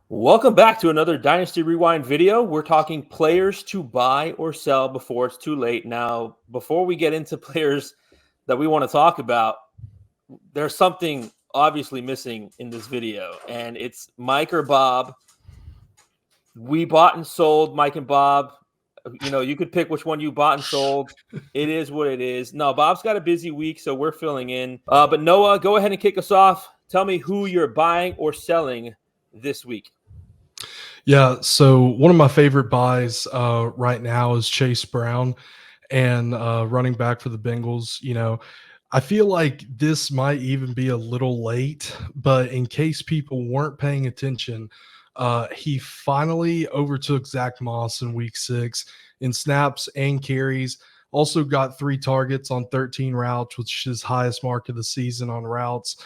Welcome back to another Dynasty Rewind video. We're talking players to buy or sell before it's too late. Now, before we get into players that we want to talk about, there's something obviously missing in this video, and it's Mike or Bob. We bought and sold Mike and Bob. You know, you could pick which one you bought and sold. It is what it is. No, Bob's got a busy week, so we're filling in. But Noah, go ahead and kick us off. Tell me who you're buying or selling this week. Yeah, so one of my favorite buys right now is Chase Brown and running back for the Bengals. I feel like this might even be a little late, but in case people weren't paying attention, he finally overtook Zach Moss in week 6 in snaps and carries. Also got 3 targets on 13 routes, which is his highest mark of the season on routes.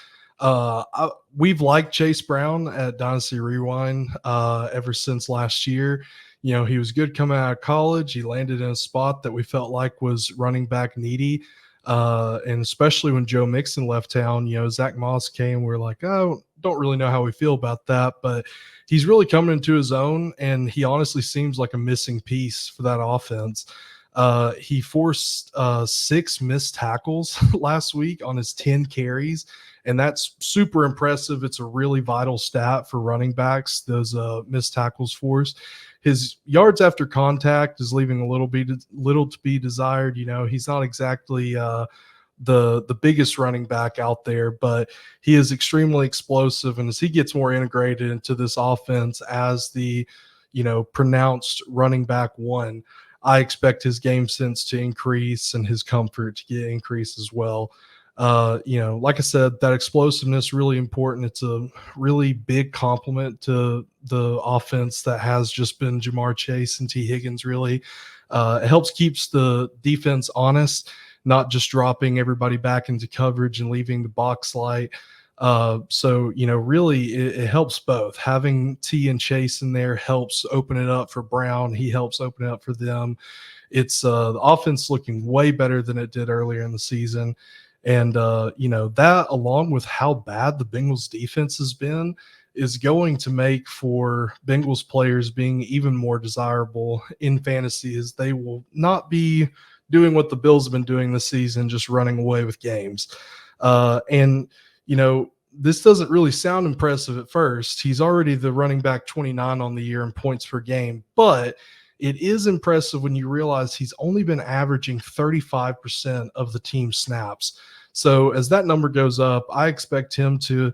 We've liked Chase Brown at Dynasty Rewind ever since last year. He was good coming out of college. He landed in a spot that we felt like was running back needy. And especially when Joe Mixon left town, Zach Moss came. We're like, oh, don't really know how we feel about that, but he's really coming into his own, and he honestly seems like a missing piece for that offense. He forced 6 missed tackles last week on his 10 carries, and that's super impressive. It's a really vital stat for running backs, those missed tackles forced. His yards after contact is leaving a little to be desired. He's not exactly the biggest running back out there, but he is extremely explosive. And as he gets more integrated into this offense as the, pronounced running back one, I expect his game sense to increase and his comfort to get increased as well. Like I said, that explosiveness really important. It's a really big compliment to the offense that has just been Jamar Chase and T. Higgins. Really, it helps keeps the defense honest, not just dropping everybody back into coverage and leaving the box light. Really it helps both. Having T and Chase in there helps open it up for Brown. He helps open it up for them. It's the offense looking way better than it did earlier in the season. And, that along with how bad the Bengals defense has been is going to make for Bengals players being even more desirable in fantasy, as they will not be doing what the Bills have been doing this season, just running away with games. This doesn't really sound impressive at first. He's already the running back 29 on the year in points per game, but it is impressive when you realize he's only been averaging 35% of the team snaps. So as that number goes up, I expect him to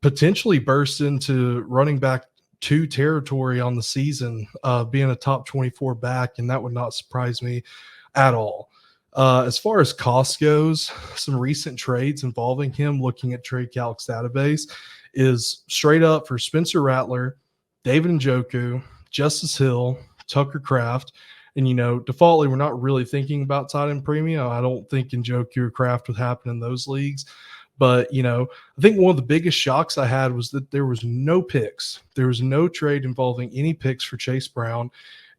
potentially burst into running back 2 territory on the season, being a top 24 back, and that would not surprise me at all. As far as cost goes, some recent trades involving him, looking at Trade Calc's database, is straight up for Spencer Rattler, David Njoku, Justice Hill, Tucker Kraft. And, defaultly, we're not really thinking about tight end premium. I don't think Njoku or Kraft would happen in those leagues. But, I think one of the biggest shocks I had was that there was no picks. There was no trade involving any picks for Chase Brown.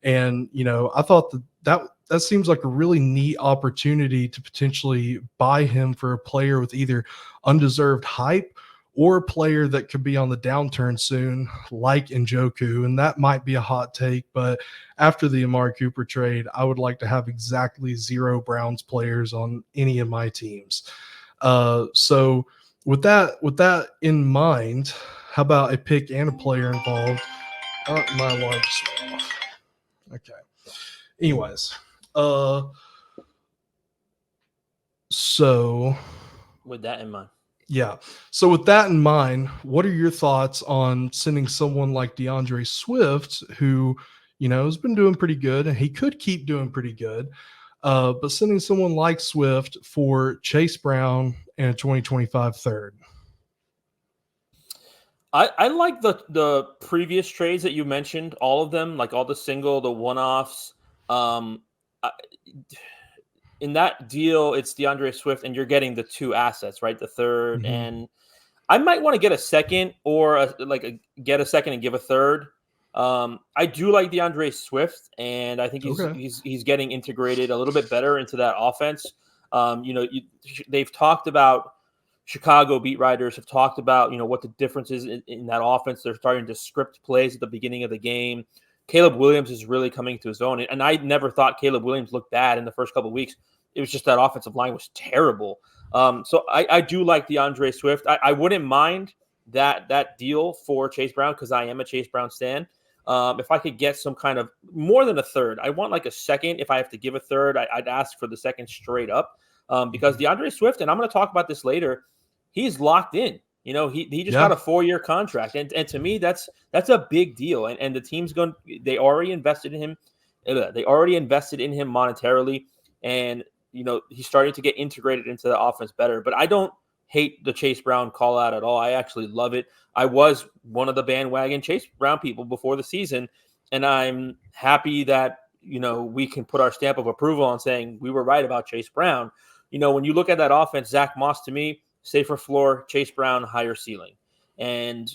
And, I thought that seems like a really neat opportunity to potentially buy him for a player with either undeserved hype or a player that could be on the downturn soon, like Njoku. And that might be a hot take, but after the Amari Cooper trade, I would like to have exactly 0 Browns players on any of my teams. So with that in mind, how about a pick and a player involved? My alarm just went off. Okay. Anyways, so With that in mind. Yeah. So with that in mind, what are your thoughts on sending someone like DeAndre Swift, who, has been doing pretty good, and he could keep doing pretty good, but sending someone like Swift for Chase Brown and a 2025 third? I like the previous trades that you mentioned, all of them, like all the single, the one-offs. In that deal, it's DeAndre Swift, and you're getting the 2 assets, right? The third, and I might want to get a second, or get a second and give a third. I do like DeAndre Swift, and I think he's getting integrated a little bit better into that offense. They've talked about Chicago beat writers have talked about, what the difference is in that offense. They're starting to script plays at the beginning of the game. Caleb Williams is really coming to his own. And I never thought Caleb Williams looked bad in the first couple of weeks. It was just that offensive line was terrible. So I do like DeAndre Swift. I wouldn't mind that deal for Chase Brown because I am a Chase Brown stan. If I could get some kind of more than a third, I want like a second. If I have to give a third, I'd ask for the second straight up because DeAndre Swift, and I'm going to talk about this later, he's locked in. He just got a 4-year contract. And to me, that's a big deal. And the team's they already invested in him. They already invested in him monetarily. And, he's starting to get integrated into the offense better. But I don't hate the Chase Brown call out at all. I actually love it. I was one of the bandwagon Chase Brown people before the season. And I'm happy that, we can put our stamp of approval on saying we were right about Chase Brown. When you look at that offense, Zach Moss, to me, safer floor, Chase Brown, higher ceiling. And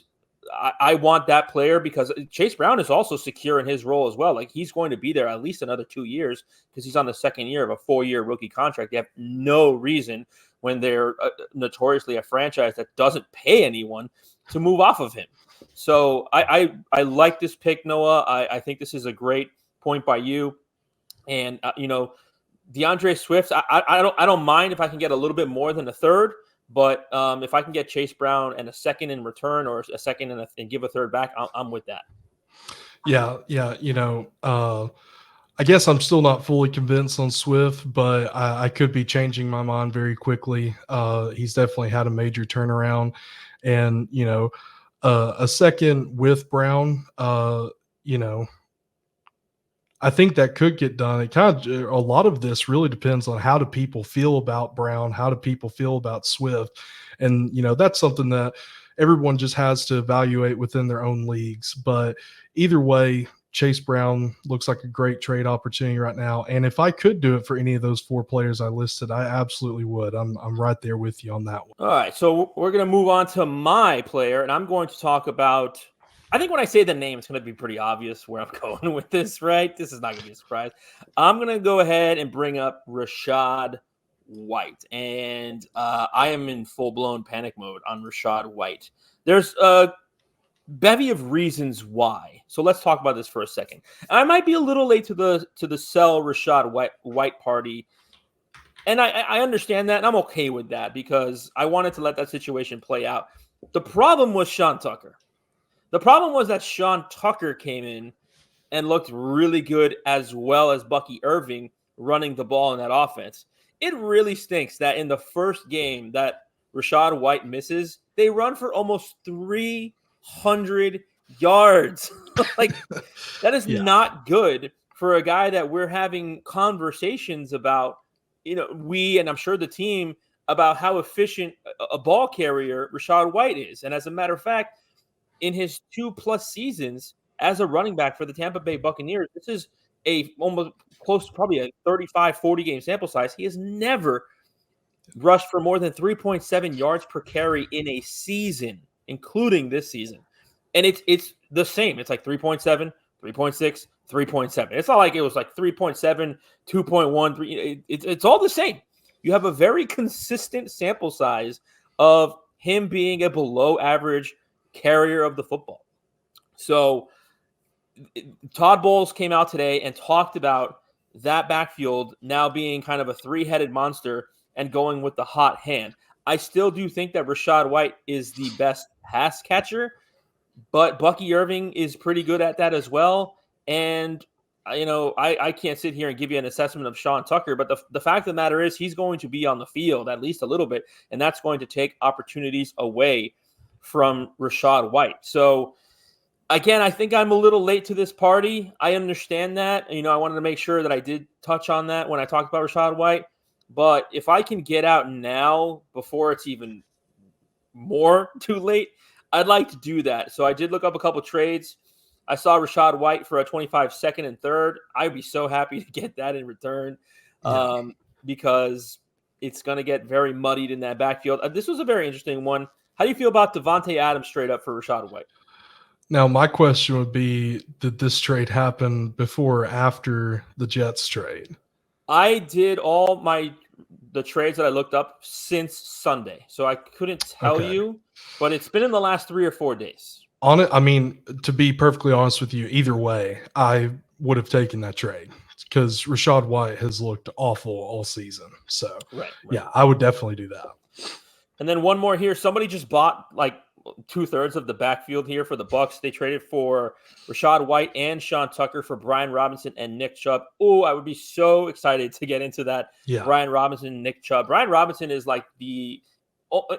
I want that player because Chase Brown is also secure in his role as well. Like he's going to be there at least another 2 years because he's on the second year of a 4-year rookie contract. They have no reason when they're notoriously a franchise that doesn't pay anyone to move off of him. So I like this pick, Noah. I think this is a great point by you. And, DeAndre Swift, I don't mind if I can get a little bit more than a third. But if I can get Chase Brown and a second in return or a second and give a third back, I'm with that. Yeah. I guess I'm still not fully convinced on Swift, but I could be changing my mind very quickly. He's definitely had a major turnaround. And, a second with Brown, I think that could get done. It a lot of this really depends on how do people feel about Brown, how do people feel about Swift, and that's something that everyone just has to evaluate within their own leagues. But either way, Chase Brown looks like a great trade opportunity right now. And if I could do it for any of those 4 players I listed, I absolutely would. I'm right there with you on that one. All right, so we're going to move on to my player, and I'm going to talk about. I think when I say the name, it's going to be pretty obvious where I'm going with this, right? This is not going to be a surprise. I'm going to go ahead and bring up Rachaad White. And I am in full-blown panic mode on Rachaad White. There's a bevy of reasons why. So let's talk about this for a second. I might be a little late to the sell Rachaad White party. And I understand that, and I'm okay with that because I wanted to let that situation play out. The problem was Sean Tucker. The problem was that Sean Tucker came in and looked really good as well as Bucky Irving running the ball in that offense. It really stinks that in the first game that Rachaad White misses, they run for almost 300 yards. Like that is not good for a guy that we're having conversations about, we, and I'm sure the team, about how efficient a ball carrier Rachaad White is. And as a matter of fact, in his 2+ seasons as a running back for the Tampa Bay Buccaneers, this is a almost close to probably a 35, 40 game sample size. He has never rushed for more than 3.7 yards per carry in a season, including this season. And it's the same. It's like 3.7, 3.6, 3.7. It's not like it was like 3.7, 2.1, 3. It's all the same. You have a very consistent sample size of him being a below average carrier of the football. So Todd Bowles came out today and talked about that backfield now being kind of a 3-headed monster and going with the hot hand. I still do think that Rachaad White is the best pass catcher, but Bucky Irving is pretty good at that as well. And, I can't sit here and give you an assessment of Sean Tucker, but the fact of the matter is he's going to be on the field at least a little bit, and that's going to take opportunities away from Rachaad White. So, again, I think I'm a little late to this party. I understand that. I wanted to make sure that I did touch on that when I talked about Rachaad White. But if I can get out now before it's even more too late, I'd like to do that. So I did look up a couple trades. I saw Rachaad White for a 25 second and third. I'd be so happy to get that in return because it's going to get very muddied in that backfield. This was a very interesting one. How do you feel about Devontae Adams straight up for Rachaad White? Now, my question would be, did this trade happen before or after the Jets trade? I did all my the trades that I looked up since Sunday, so I couldn't tell you, but it's been in the last 3 or 4 days. On it, I mean, to be perfectly honest with you, either way, I would have taken that trade because Rachaad White has looked awful all season. So, Right. yeah, I would definitely do that. And then one more here. Somebody just bought like 2/3 of the backfield here for the Bucks. They traded for Rachaad White and Sean Tucker for Brian Robinson and Nick Chubb. Oh, I would be so excited to get into that. Yeah. Brian Robinson and Nick Chubb. Brian Robinson is like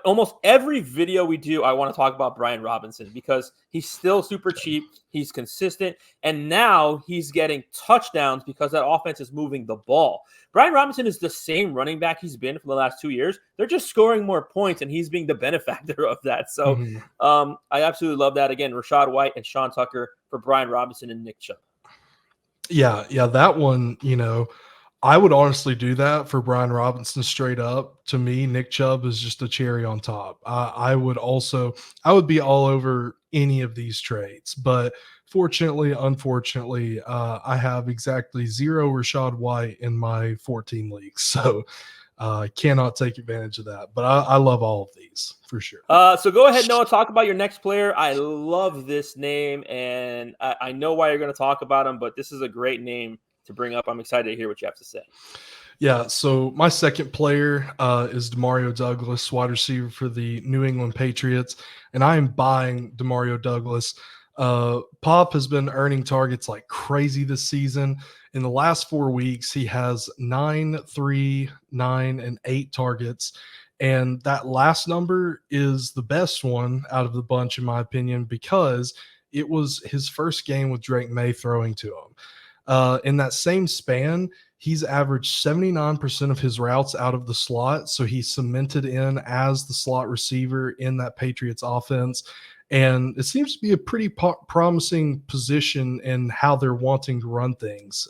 almost every video we do, I want to talk about Brian Robinson because he's still super cheap. He's consistent. And now he's getting touchdowns because that offense is moving the ball. Brian Robinson is the same running back he's been for the last 2 years. They're just scoring more points, and he's being the benefactor of that. So I absolutely love that. Again, Rachaad White and Sean Tucker for Brian Robinson and Nick Chubb. Yeah, that one, I would honestly do that for Brian Robinson straight up. To me, Nick Chubb is just a cherry on top. I would be all over any of these trades, but unfortunately, I have exactly 0 Rachaad White in my 14 leagues. So I cannot take advantage of that, but I love all of these for sure. So go ahead, Noah, talk about your next player. I love this name, and I know why you're going to talk about him, but this is a great name to bring up. I'm excited to hear what you have to say. Yeah, so my second player is Demario Douglas, wide receiver for the New England Patriots, and I am buying Demario Douglas. Pop has been earning targets like crazy this season. In the last 4 weeks, he has 9, 3, 9, and 8 targets. And that last number is the best one out of the bunch, in my opinion, because it was his first game with Drake May throwing to him. In that same span, he's averaged 79% of his routes out of the slot. So he's cemented in as the slot receiver in that Patriots offense. And it seems to be a pretty promising position in how they're wanting to run things.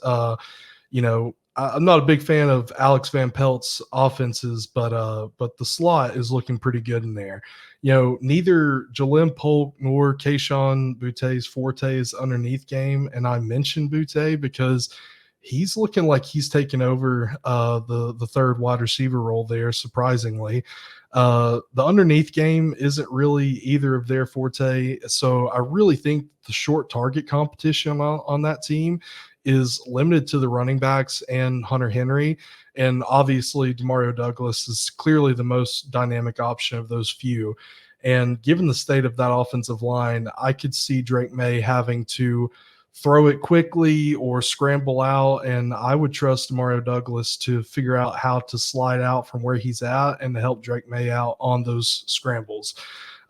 I'm not a big fan of Alex Van Pelt's offenses, but the slot is looking pretty good in there. Neither Jalem Polk nor Kayshon Boutt's forte is underneath game, and I mentioned Boutte because he's looking like he's taken over the third wide receiver role there, surprisingly. The underneath game isn't really either of their forte, so I really think the short target competition on that team is limited to the running backs and Hunter Henry. And obviously, Demario Douglas is clearly the most dynamic option of those few. And given the state of that offensive line, I could see Drake May having to throw it quickly or scramble out. And I would trust Demario Douglas to figure out how to slide out from where he's at and to help Drake May out on those scrambles.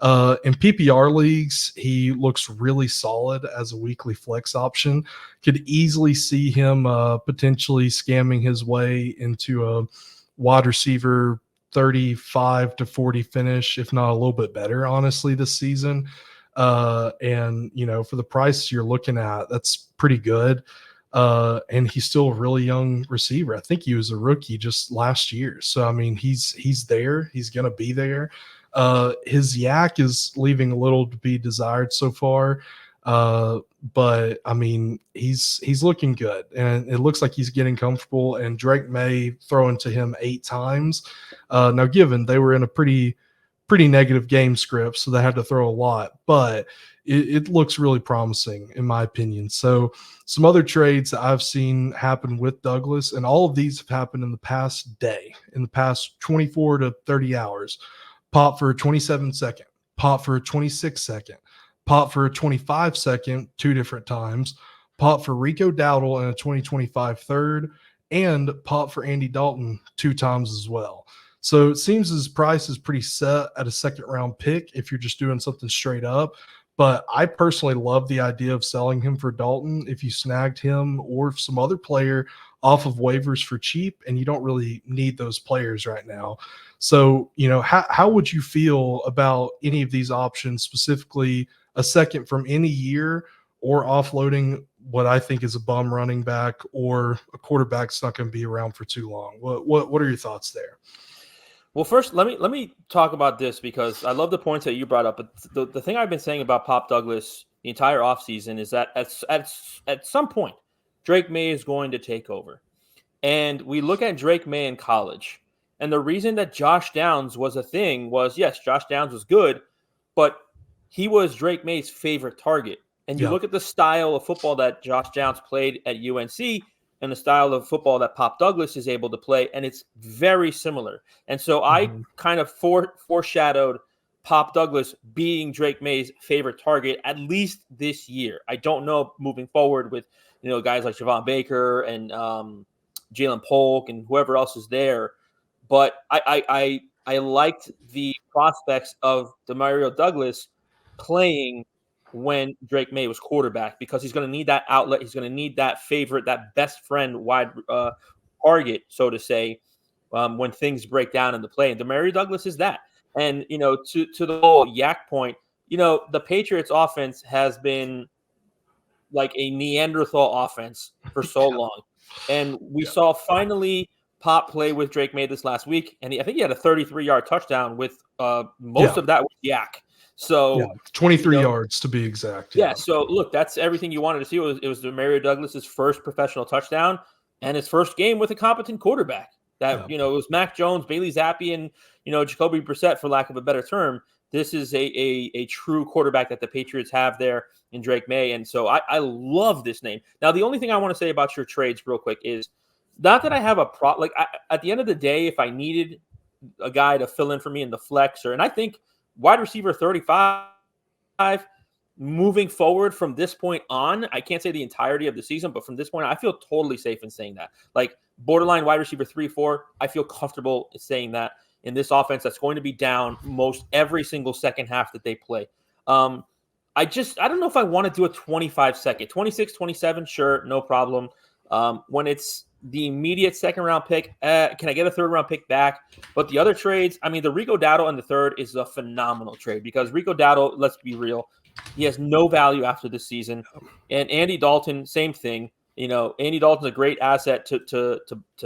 In PPR leagues, he looks really solid as a weekly flex option. Could easily see him potentially scamming his way into a wide receiver 35 to 40 finish, if not a little bit better, honestly, this season. And for the price you're looking at, that's pretty good. And he's still a really young receiver. I think he was a rookie just last year. So, I mean, he's there. He's going to be there. His yak is leaving a little to be desired so far. But I mean, he's looking good, and it looks like he's getting comfortable. And Drake May throwing to him 8 times. Now, given they were in a pretty negative game script, so they had to throw a lot, but it looks really promising in my opinion. So some other trades that I've seen happen with Douglas, and all of these have happened in the past day, in the past 24 to 30 hours. Pop for a 27-second, pop for a 26-second, pop for a 25-second 2 different times, pop for Rico Dowdle in a 2025 third, and pop for Andy Dalton 2 times as well. So it seems his price is pretty set at a second-round pick if you're just doing something straight up. But I personally love the idea of selling him for Dalton if you snagged him or some other player off of waivers for cheap, and you don't really need those players right now. So, how would you feel about any of these options, specifically a second from any year or offloading what I think is a bum running back or a quarterback that's not going to be around for too long? What are your thoughts there? Well, first, let me talk about this because I love the points that you brought up. But the thing I've been saying about Pop Douglas the entire offseason is that at some point, Drake May is going to take over. And we look at Drake May in college, And the reason that Josh Downs was a thing was, yes, Josh Downs was good, but he was Drake May's favorite target. And you Yeah. look at the style of football that Josh Downs played at UNC and the style of football that Pop Douglas is able to play, and it's very similar. And so I kind of foreshadowed Pop Douglas being Drake May's favorite target, at least this year. I don't know moving forward with, guys like Javon Baker and Jalen Polk and whoever else is there. But I liked the prospects of Demario Douglas playing when Drake May was quarterback, because he's going to need that outlet. He's going to need that favorite, that best friend wide target, so to say, when things break down in the play. And Demario Douglas is that. And, to the whole Yak point, the Patriots offense has been like a Neanderthal offense for so long. And we saw finally Pop play with Drake May this last week. And I think he had a 33-yard touchdown with most of that was Yak. So 23 yards to be exact. Yeah. So look, that's everything you wanted to see. It was Demario Douglas's first professional touchdown and his first game with a competent quarterback. That it was Mac Jones, Bailey Zappi, and Jacoby Brissett, for lack of a better term. This is a true quarterback that the Patriots have there in Drake May, and so I love this name. Now, the only thing I want to say about your trades, real quick, is not that I have a at the end of the day, if I needed a guy to fill in for me in the flex, and I think wide receiver 35. Moving forward from this point on, I can't say the entirety of the season, but from this point on, I feel totally safe in saying that. Like borderline wide receiver 3-4, I feel comfortable saying that in this offense that's going to be down most every single second half that they play. I don't know if I want to do a 25-second. 26, 27, sure, no problem. When it's the immediate second-round pick, can I get a third-round pick back? But the other trades, I mean, the Rico Dowdle in the third is a phenomenal trade, because Rico Dowdle, let's be real, he has no value after this season. And Andy Dalton, same thing. Andy Dalton's a great asset to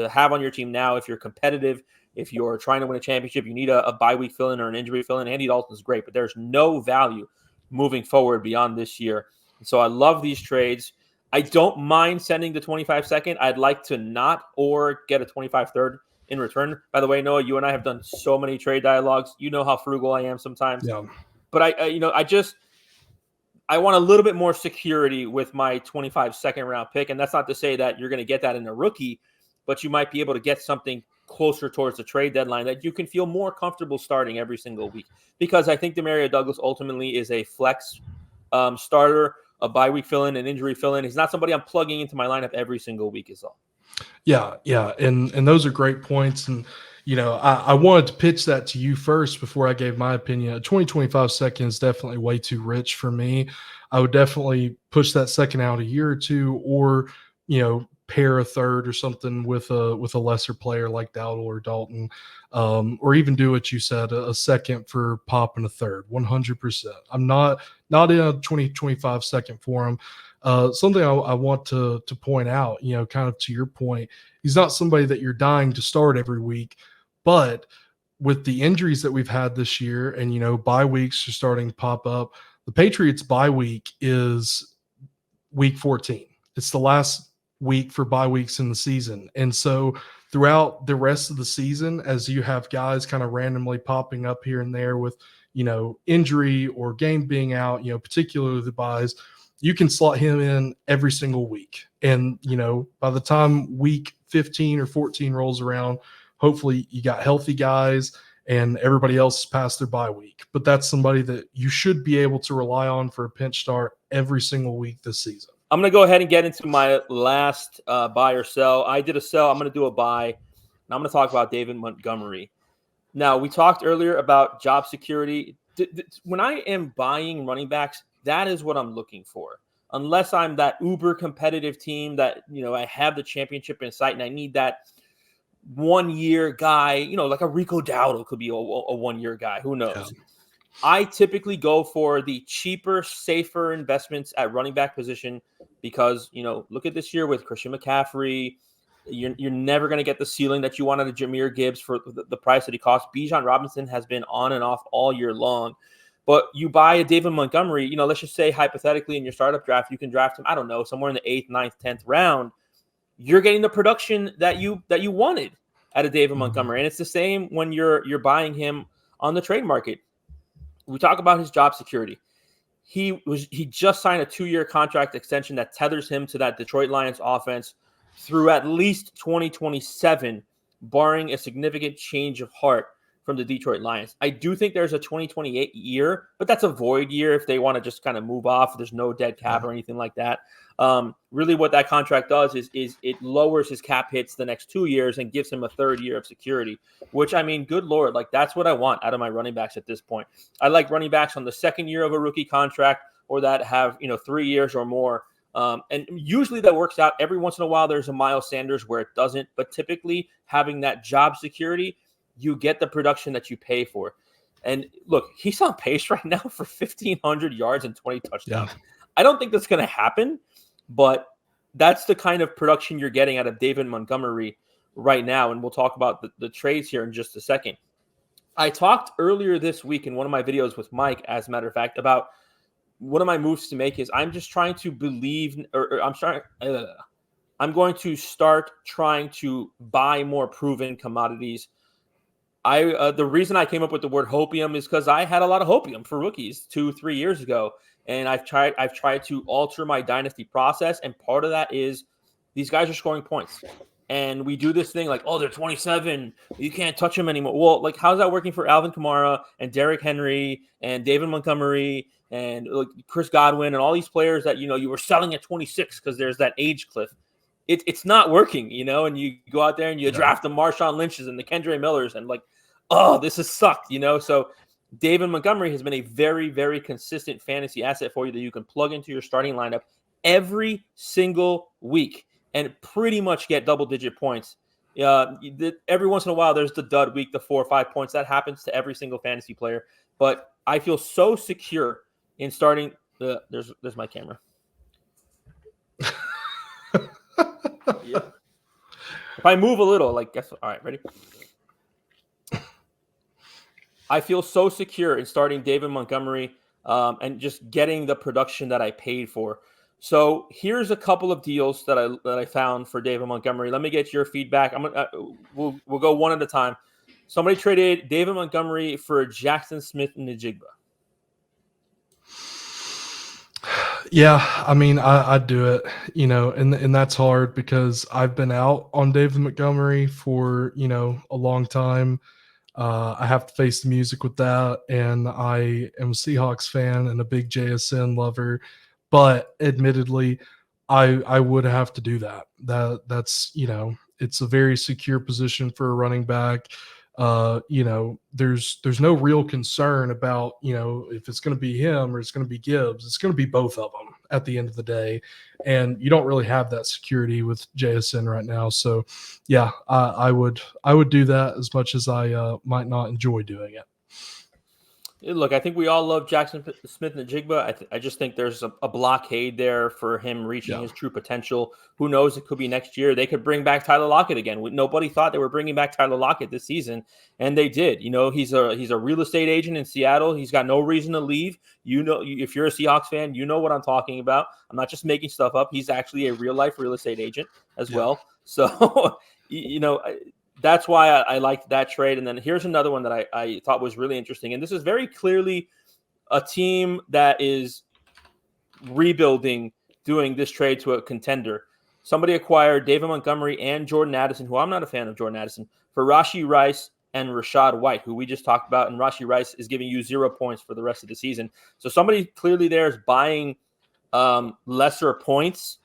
have on your team now if you're competitive, if you're trying to win a championship, you need a bye week fill-in or an injury fill-in. Andy Dalton's great, but there's no value moving forward beyond this year. And so I love these trades. I don't mind sending the 25-second. I'd like to not or get a 25-third in return. By the way, Noah, you and I have done so many trade dialogues. You know how frugal I am sometimes. Yeah. But I want a little bit more security with my 25 second round pick. And that's not to say that you're going to get that in a rookie, but you might be able to get something closer towards the trade deadline that you can feel more comfortable starting every single week. Because I think Demario Douglas ultimately is a flex starter, a bye week fill-in, an injury fill-in. He's not somebody I'm plugging into my lineup every single week is all. Yeah. And those are great points. And, I wanted to pitch that to you first before I gave my opinion. A 20-25 second is definitely way too rich for me. I would definitely push that second out a year or two, or, pair a third or something with a lesser player like Dowdle or Dalton, or even do what you said, a second for Pop and a third, 100%. I'm not in a 20-25 second for him. Something I want to point out, kind of to your point, he's not somebody that you're dying to start every week, but with the injuries that we've had this year and, bye weeks are starting to pop up, the Patriots bye week is week 14. It's the last week for bye weeks in the season. And so throughout the rest of the season, as you have guys kind of randomly popping up here and there with, injury or game being out, particularly the buys, you can slot him in every single week. And, by the time week 15 or 14 rolls around, hopefully you got healthy guys and everybody else has passed their bye week. But that's somebody that you should be able to rely on for a pinch start every single week this season. I'm going to go ahead and get into my last buy or sell. I did a sell. I'm going to do a buy. And I'm going to talk about David Montgomery. Now, we talked earlier about job security. When I am buying running backs, that is what I'm looking for. Unless I'm that uber competitive team that, I have the championship in sight and I need that 1 year guy, like a Rico Dowdle could be a 1 year guy. Who knows? Yeah. I typically go for the cheaper, safer investments at running back position because, look at this year with Christian McCaffrey. You're never going to get the ceiling that you want out of Jahmyr Gibbs for the price that he costs. Bijan Robinson has been on and off all year long. But you buy a David Montgomery, let's just say hypothetically in your startup draft, you can draft him, I don't know, somewhere in the 8th, 9th, 10th round. You're getting the production that you wanted. at a David Montgomery. And it's the same when you're buying him on the trade market. We talk about his job security. He just signed a 2-year contract extension that tethers him to that Detroit Lions offense through at least 2027, barring a significant change of heart from the Detroit Lions. I do think there's a 2028 year, but that's a void year if they want to just kind of move off. There's no dead cap or anything like that. Really what that contract does is it lowers his cap hits the next 2 years and gives him a 3rd year of security, which, I mean, good Lord, like that's what I want out of my running backs at this point. I like running backs on the 2nd year of a rookie contract or that have, 3 years or more. And usually that works out. Every once in a while, there's a Miles Sanders where it doesn't, but typically having that job security, you get the production that you pay for. And look, he's on pace right now for 1,500 yards and 20 touchdowns. Yeah. I don't think that's going to happen, but that's the kind of production you're getting out of David Montgomery right now. And we'll talk about the trades here in just a second. I talked earlier this week in one of my videos with Mike, as a matter of fact, about one of my moves to make is I'm just trying to believe, I'm going to start trying to buy more proven commodities. The reason I came up with the word hopium is because I had a lot of hopium for rookies 2-3 years ago. And I've tried to alter my dynasty process. And part of that is these guys are scoring points. And we do this thing like, oh, they're 27. You can't touch them anymore. Well, like, how's that working for Alvin Kamara and Derrick Henry and David Montgomery and Chris Godwin and all these players that, you were selling at 26 because there's that age cliff? It's not working, and you go out there and you draft the Marshawn Lynch's and the Kendre Millers and like, oh, this has sucked, So David Montgomery has been a very, very consistent fantasy asset for you that you can plug into your starting lineup every single week and pretty much get double-digit points. Every once in a while, there's the dud week, the 4 or 5 points. That happens to every single fantasy player. But I feel so secure in starting there's my camera. Yeah. If I move a little, guess what? All right, ready? I feel so secure in starting David Montgomery and just getting the production that I paid for. So here's a couple of deals that I found for David Montgomery. Let me get your feedback. We'll go one at a time. Somebody traded David Montgomery for Jackson Smith-Njigba. Yeah, I mean, I'd do it, and that's hard because I've been out on David Montgomery for, a long time. I have to face the music with that, and I am a Seahawks fan and a big JSN lover, but admittedly, I would have to do that. That's it's a very secure position for a running back. There's no real concern about, if it's going to be him or it's going to be Gibbs. It's going to be both of them at the end of the day. And you don't really have that security with JSN right now. So yeah, I would do that as much as I might not enjoy doing it. Look, I think we all love Jackson Smith-Njigba. I just think there's a blockade there for him reaching his true potential. Who knows? It could be next year. They could bring back Tyler Lockett again. Nobody thought they were bringing back Tyler Lockett this season, and they did. He's a real estate agent in Seattle. He's got no reason to leave. If you're a Seahawks fan, you know what I'm talking about. I'm not just making stuff up. He's actually a real-life real estate agent as well. So, that's why I liked that trade. And then here's another one that I thought was really interesting. And this is very clearly a team that is rebuilding, doing this trade to a contender. Somebody acquired David Montgomery and Jordan Addison, who I'm not a fan of Jordan Addison, for Rashee Rice and Rachaad White, who we just talked about. And Rashee Rice is giving you 0 points for the rest of the season. So somebody clearly there is buying lesser points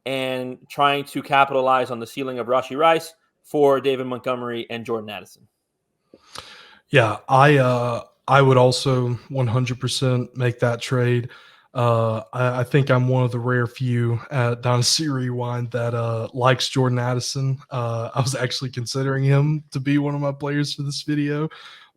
and trying to capitalize on the ceiling of Rashee Rice for David Montgomery and Jordan Addison. Yeah, I would also 100% make that trade. I think I'm one of the rare few at Dynasty Rewind that likes Jordan Addison. I was actually considering him to be one of my players for this video,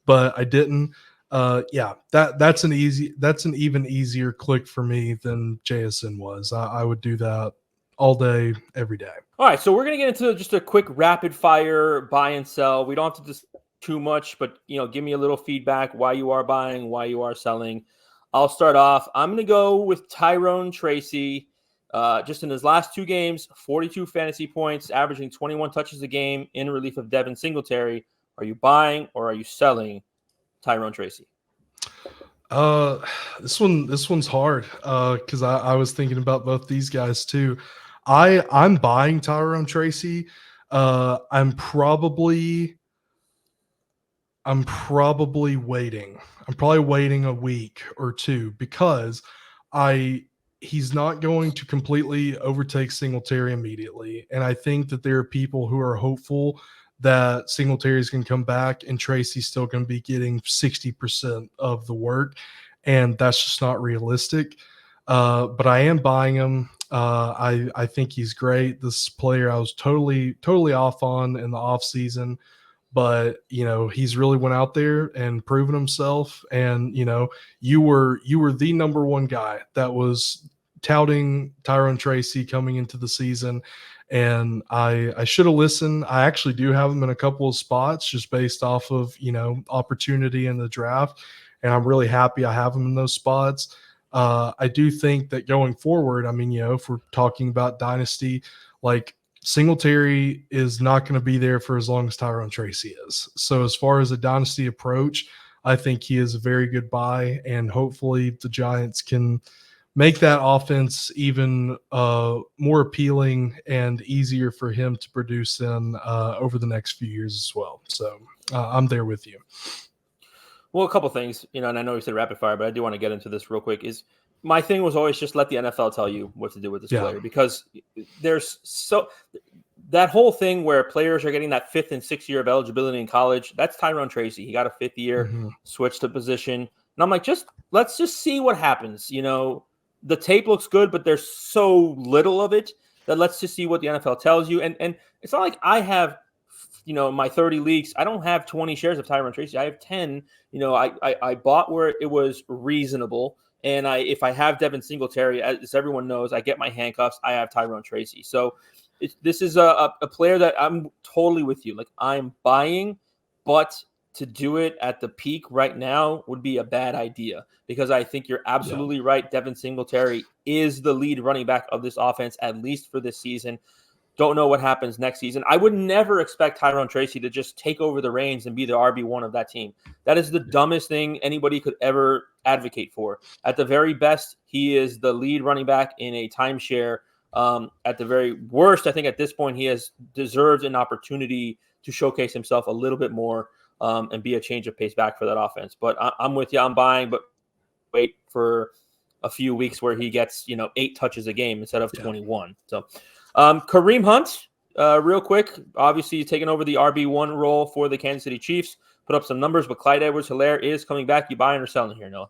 but I didn't. Yeah, that's an even easier click for me than JSN was. I would do that all day, every day. All right, so we're going to get into just a quick rapid fire buy and sell. We don't have to discuss too much, but give me a little feedback why you are buying, why you are selling. I'll start off. I'm going to go with Tyrone Tracy. Just in his last 2 games, 42 fantasy points, averaging 21 touches a game in relief of Devin Singletary. Are you buying or are you selling Tyrone Tracy? Uh, this one's hard. Because I was thinking about both these guys too. I'm buying Tyrone Tracy. I'm probably waiting. I'm probably waiting a week or two because he's not going to completely overtake Singletary immediately. And I think that there are people who are hopeful that Singletary is going to come back and Tracy's still going to be getting 60% of the work. And that's just not realistic. But I am buying him. I think he's great. This player I was totally off on in the offseason, but he's really went out there and proven himself. And you were the number one guy that was touting Tyrone Tracy coming into the season, and I should have listened. I actually do have him in a couple of spots just based off of opportunity in the draft, and I'm really happy I have him in those spots. I do think that going forward, I mean, if we're talking about dynasty, like Singletary is not going to be there for as long as Tyrone Tracy is. So as far as a dynasty approach, I think he is a very good buy, and hopefully the Giants can make that offense even more appealing and easier for him to produce in over the next few years as well. So I'm there with you. Well, a couple things, and I know you said rapid fire, but I do want to get into this real quick. Is my thing was always just let the NFL tell you what to do with this player, because there's that whole thing where players are getting that 5th and 6th year of eligibility in college. That's Tyrone Tracy. He got a 5th year, switched to position. And I'm like, let's just see what happens. The tape looks good, but there's so little of it that let's just see what the NFL tells you. And it's not like I have, my 30 leagues, I don't have 20 shares of Tyrone Tracy. I have 10. I bought where it was reasonable. And if I have Devin Singletary, as everyone knows, I get my handcuffs. I have Tyrone Tracy. So this is a player that I'm totally with you. Like, I'm buying, but to do it at the peak right now would be a bad idea, because I think you're absolutely right. Devin Singletary is the lead running back of this offense, at least for this season. Don't know what happens next season. I would never expect Tyrone Tracy to just take over the reins and be the RB1 of that team. That is the dumbest thing anybody could ever advocate for. At the very best, he is the lead running back in a timeshare. At the very worst, I think at this point he has deserved an opportunity to showcase himself a little bit more and be a change of pace back for that offense. But I'm with you. I'm buying, but wait for a few weeks where he gets 8 touches a game instead of 21. So Kareem Hunt, real quick, obviously taking over the RB1 role for the Kansas City Chiefs. Put up some numbers, but Clyde Edwards-Helaire is coming back. You buying or selling here, Noah?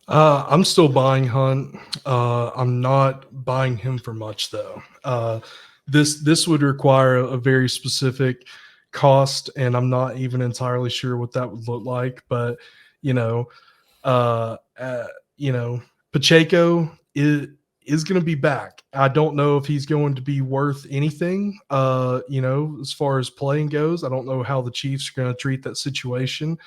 I'm still buying Hunt. I'm not buying him for much, though. This would require a very specific cost, and I'm not even entirely sure what that would look like. But Pacheco is going to be back. I don't know if he's going to be worth anything. As far as playing goes, I don't know how the Chiefs are going to treat that situation.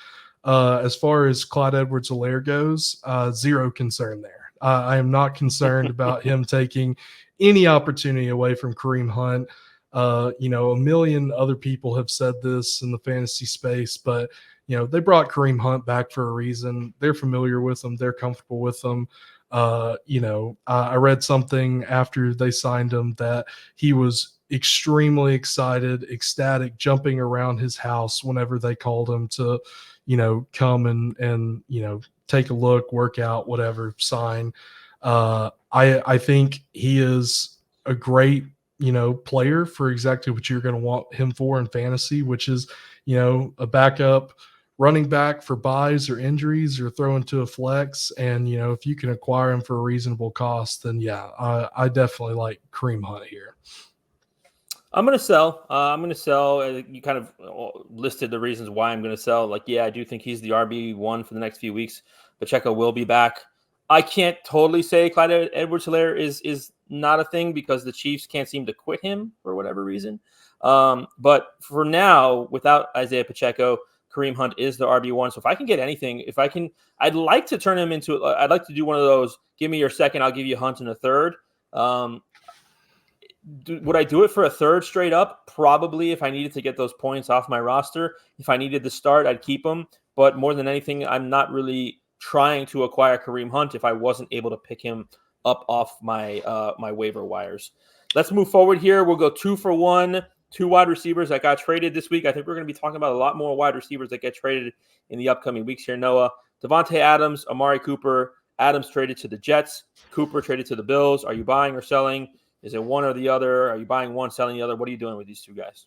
As far as Clyde Edwards-Helaire goes, zero concern there. I am not concerned about him taking any opportunity away from Kareem Hunt. A million other people have said this in the fantasy space, but they brought Kareem Hunt back for a reason. They're familiar with him. They're comfortable with him. I read something after they signed him that he was extremely excited, ecstatic, jumping around his house whenever they called him to come and take a look, work out, whatever, sign. I think he is a great, player for exactly what you're going to want him for in fantasy, which is, a backup running back for buys or injuries or throw into a flex. And, if you can acquire him for a reasonable cost, then I definitely like Kareem Hunt here. I'm going to sell. You kind of listed the reasons why I'm going to sell. I do think he's the RB1 for the next few weeks. Pacheco will be back. I can't totally say Clyde Edwards-Helaire is not a thing because the Chiefs can't seem to quit him for whatever reason. But for now, without Isaiah Pacheco, Kareem Hunt is the RB1. So if I can get anything, I'd like to turn him into, I'd like to do one of those, give me your second, I'll give you Hunt in a third. Um, would I do it for a third straight up? Probably, if I needed to get those points off my roster. If I needed to start, I'd keep him. But more than anything, I'm not really trying to acquire Kareem Hunt if I wasn't able to pick him up off my my waiver wires. Let's move forward here. We'll go 2 for 1. 2 wide receivers that got traded this week. I think we're going to be talking about a lot more wide receivers that get traded in the upcoming weeks here, Noah. Devontae Adams, Amari Cooper. Adams traded to the Jets. Cooper traded to the Bills. Are you buying or selling? Is it one or the other? Are you buying one, selling the other? What are you doing with these two guys?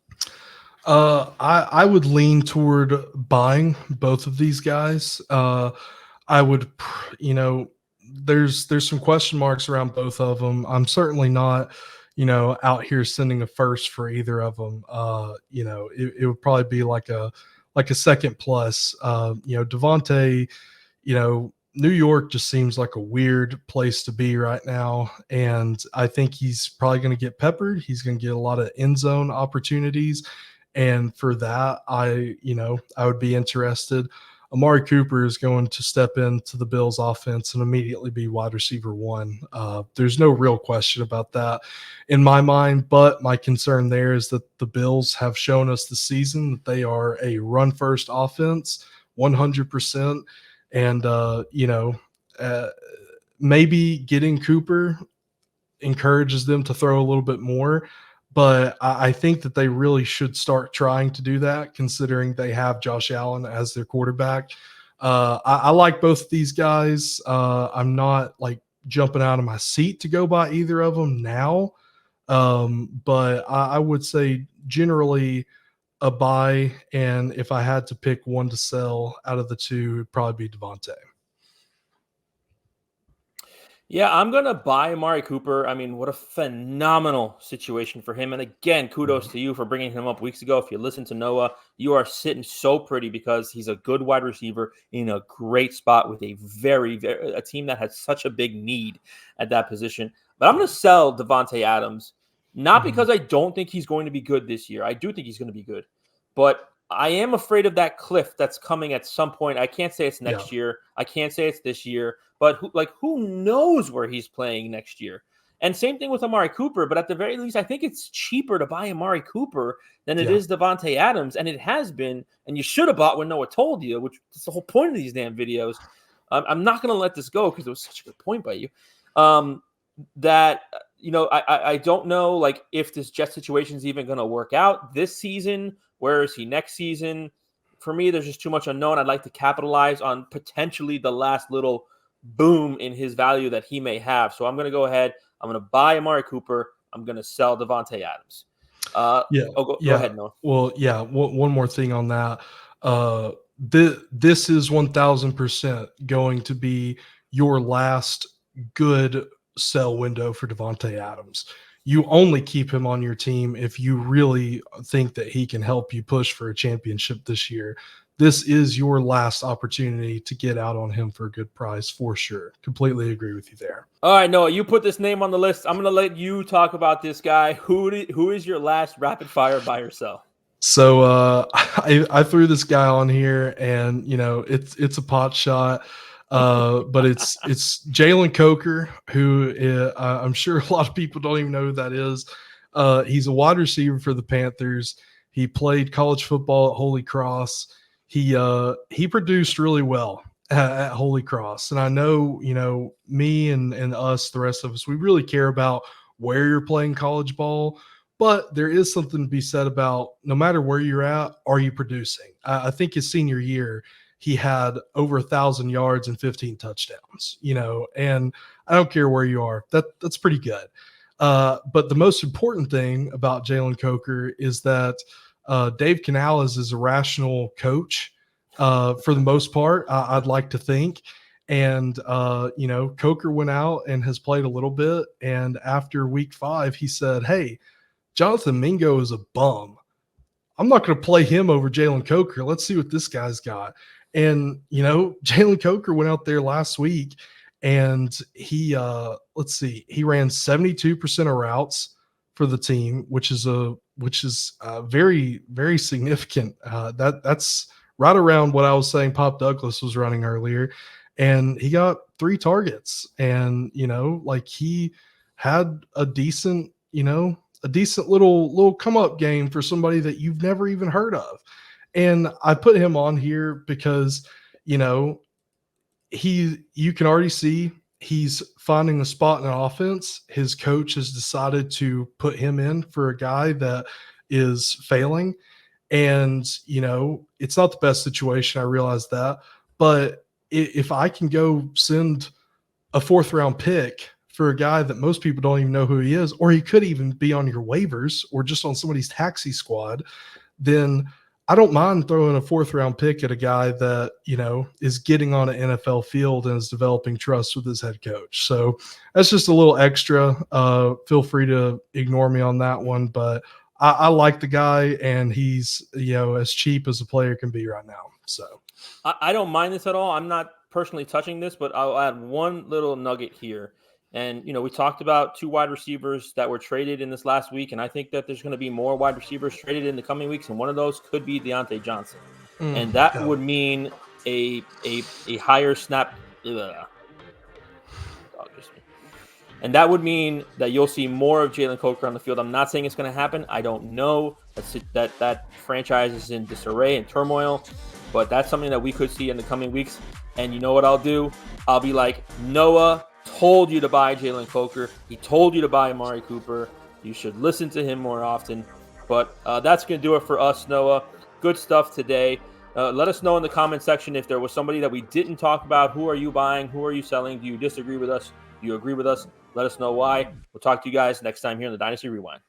I would lean toward buying both of these guys. I would, there's some question marks around both of them. I'm certainly not, out here sending a first for either of them. It would probably be like a second plus. Devontae, New York just seems like a weird place to be right now. And I think he's probably going to get peppered. He's going to get a lot of end zone opportunities. And for that, I would be interested. Amari Cooper is going to step into the Bills offense and immediately be wide receiver 1. There's no real question about that in my mind. But my concern there is that the Bills have shown us this season that they are a run first offense, 100%. And, maybe getting Cooper encourages them to throw a little bit more. But I think that they really should start trying to do that, considering they have Josh Allen as their quarterback. I like both of these guys. I'm not like jumping out of my seat to go by either of them now. But I would say generally a buy. And if I had to pick one to sell out of the two, it'd probably be Devontae. Yeah, I'm going to buy Amari Cooper. I mean, what a phenomenal situation for him. And again, kudos to you for bringing him up weeks ago. If you listen to Noah, you are sitting so pretty because he's a good wide receiver in a great spot with a a team that has such a big need at that position. But I'm going to sell Devontae Adams, not because I don't think he's going to be good this year. I do think he's going to be good. But I am afraid of that cliff that's coming at some point. I can't say it's next year. I can't say it's this year. But who knows where he's playing next year? And same thing with Amari Cooper. But at the very least, I think it's cheaper to buy Amari Cooper than it is Devontae Adams. And it has been. And you should have bought when Noah told you, which is the whole point of these damn videos. I'm not going to let this go because it was such a good point by you. I don't know if this Jet situation is even going to work out this season. Where is he next season? For me, there's just too much unknown. I'd like to capitalize on potentially the last little boom in his value that he may have. So I'm going to go ahead. I'm going to buy Amari Cooper. I'm going to sell Devontae Adams. Go ahead, Noah. Well, yeah. One more thing on that. This is 1,000% going to be your last good sell window for Devontae Adams. You only keep him on your team if you really think that he can help you push for a championship this year. This is your last opportunity to get out on him for a good price, for sure. Completely agree with you there. All right, Noah, you put this name on the list. I'm going to let you talk about this guy. Who is your last rapid fire buy or sell? So I threw this guy on here, and it's a pot shot. But it's Jalen Coker, who I'm sure a lot of people don't even know who that is. He's a wide receiver for the Panthers. He played college football at Holy Cross. He produced really well at Holy Cross. And I know, me and us, the rest of us, we really care about where you're playing college ball. But there is something to be said about no matter where you're at, are you producing? I think his senior year, he had over 1,000 yards and 15 touchdowns, and I don't care where you are. That's pretty good. But the most important thing about Jalen Coker is that Dave Canales is a rational coach for the most part, I'd like to think. And, Coker went out and has played a little bit. And after week 5, he said, hey, Jonathan Mingo is a bum. I'm not going to play him over Jalen Coker. Let's see what this guy's got. And, Jalen Coker went out there last week and he ran 72% of routes for the team, which is very, very significant. That's right around what I was saying Pop Douglas was running earlier. And he got 3 targets, and, he had a decent, a decent little come up game for somebody that you've never even heard of. And I put him on here because, you know, you can already see he's finding a spot in an offense. His coach has decided to put him in for a guy that is failing. And, it's not the best situation. I realize that. But if I can go send a 4th round pick for a guy that most people don't even know who he is, or he could even be on your waivers or just on somebody's taxi squad, then I don't mind throwing a 4th round pick at a guy that, is getting on an NFL field and is developing trust with his head coach. So that's just a little extra. Feel free to ignore me on that one, but I like the guy, and he's, as cheap as a player can be right now. So I don't mind this at all. I'm not personally touching this, but I'll add one little nugget here. And, we talked about 2 wide receivers that were traded in this last week, and I think that there's going to be more wide receivers traded in the coming weeks, and one of those could be Deontay Johnson. And that would mean a higher snap. And that would mean that you'll see more of Jalen Coker on the field. I'm not saying it's going to happen. I don't know. That franchise is in disarray and turmoil, but that's something that we could see in the coming weeks. And you know what I'll do? I'll be like, Noah told you to buy Jalen Coker. He told you to buy Amari Cooper. You should listen to him more often. But that's going to do it for us, Noah. Good stuff today. Let us know in the comment section if there was somebody that we didn't talk about. Who are you buying? Who are you selling? Do you disagree with us? Do you agree with us? Let us know why. We'll talk to you guys next time here on the Dynasty Rewind.